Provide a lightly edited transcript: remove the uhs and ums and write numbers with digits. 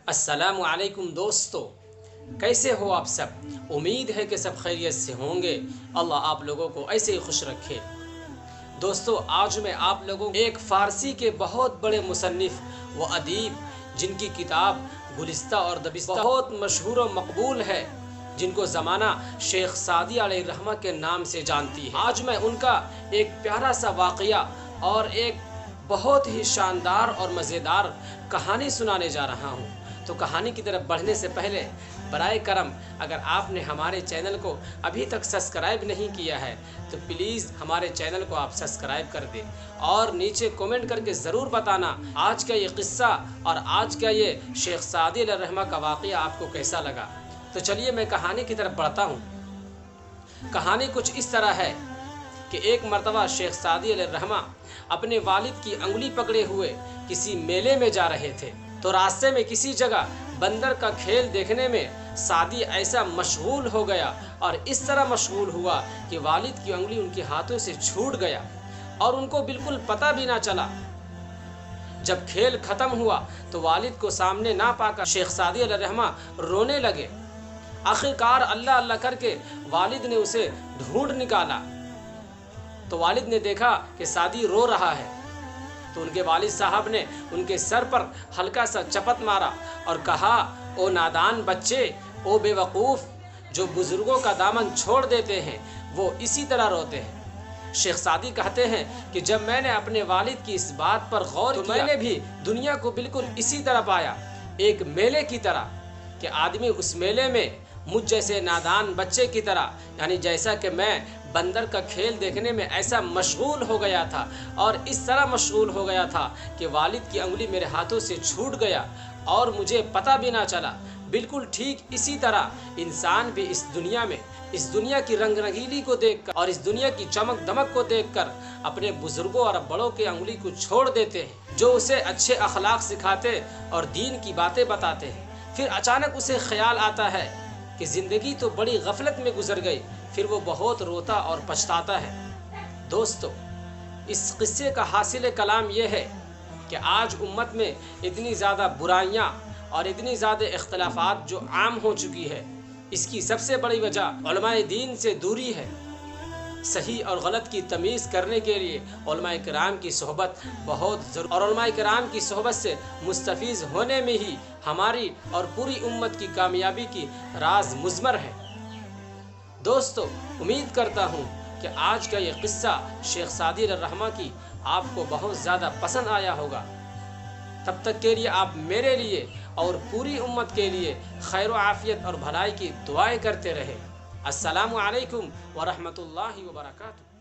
अस्सलामु अलैकुम दोस्तों, कैसे हो आप सब। उम्मीद है कि सब खैरियत से होंगे। अल्लाह आप लोगों को ऐसे ही खुश रखे। दोस्तों, आज मैं आप लोगों को एक फ़ारसी के बहुत बड़े मुसन्निफ़ व अदीब, जिनकी किताब गुलिस्ता और दबिस्ता बहुत मशहूर और मकबूल है, जिनको ज़माना शेख सादी अलैहिर्रहमा के नाम से जानती है। आज मैं उनका एक प्यारा सा वाक़या और एक बहुत ही शानदार और मज़ेदार कहानी सुनाने जा रहा हूँ। तो कहानी की तरफ बढ़ने से पहले बराए करम, अगर आपने हमारे चैनल को अभी तक सब्सक्राइब नहीं किया है तो प्लीज़ हमारे चैनल को आप सब्सक्राइब कर दें और नीचे कमेंट करके ज़रूर बताना आज का ये किस्सा और आज का ये शेख सादी अलैहिर्रहमा का वाक़या आपको कैसा लगा। तो चलिए मैं कहानी की तरफ बढ़ता हूँ। कहानी कुछ इस तरह है कि एक मर्तबा शेख सादी अलैहिर्रहमा अपने वालिद की अंगुली पकड़े हुए किसी मेले में जा रहे थे। तो रास्ते में किसी जगह बंदर का खेल देखने में सादी ऐसा मशगूल हो गया और इस तरह मशगूल हुआ कि वालिद की अंगुली उनके हाथों से छूट गया और उनको बिल्कुल पता भी ना चला। जब खेल ख़त्म हुआ तो वालिद को सामने ना पाकर शेख सादी अलैहिर्रहमा रोने लगे। आखिरकार अल्लाह अल्लाह करके वालिद ने उसे ढूंढ निकाला। तो वालिद ने देखा कि सादी रो रहा है। तो उनके वालिद साहब ने उनके सर पर हल्का सा चपत मारा और कहा, ओ नादान बच्चे, ओ बेवकूफ़, जो बुज़ुर्गों का दामन छोड़ देते हैं वो इसी तरह रोते हैं। शेख सादी कहते हैं कि जब मैंने अपने वालिद की इस बात पर गौर किया, मैंने भी दुनिया को बिल्कुल इसी तरह पाया, एक मेले की तरह, कि आदमी उस मेले में मुझ जैसे नादान बच्चे की तरह, यानी जैसा कि मैं बंदर का खेल देखने में ऐसा मशगूल हो गया था और इस तरह मशगूल हो गया था कि वालिद की अंगुली मेरे हाथों से छूट गया और मुझे पता भी ना चला। बिल्कुल ठीक इसी तरह इंसान भी इस दुनिया में, इस दुनिया की रंग रंगीली को देखकर और इस दुनिया की चमक दमक को देखकर अपने बुजुर्गों और बड़ों की अंगुली को छोड़ देते हैं, जो उसे अच्छे अखलाक सिखाते और दीन की बातें बताते हैं। फिर अचानक उसे ख्याल आता है कि ज़िंदगी तो बड़ी गफलत में गुजर गई। फिर वो बहुत रोता और पछताता है। दोस्तों, इस किस्से का हासिल कलाम ये है कि आज उम्मत में इतनी ज़्यादा बुराइयां और इतनी ज़्यादा इख्तलाफात जो आम हो चुकी है, इसकी सबसे बड़ी वजह उलमाए दीन से दूरी है। सही और गलत की तमीज़ करने के लिए उलमाए किराम की सोहबत बहुत ज़रूरी, और उलमाए किराम की सोहबत से मुस्तफ़ीज़ होने में ही हमारी और पूरी उम्मत की कामयाबी की राज मुज़मर है। दोस्तों, उम्मीद करता हूँ कि आज का ये किस्सा शेख सादी अलैहिर्रहमा की आपको बहुत ज़्यादा पसंद आया होगा। तब तक के लिए आप मेरे लिए और पूरी उम्मत के लिए खैर व आफ़ियत और भलाई की दुआएं करते रहें। अस्सलामु अलैकुम व रहमतुल्लाहि व बरकातुहू।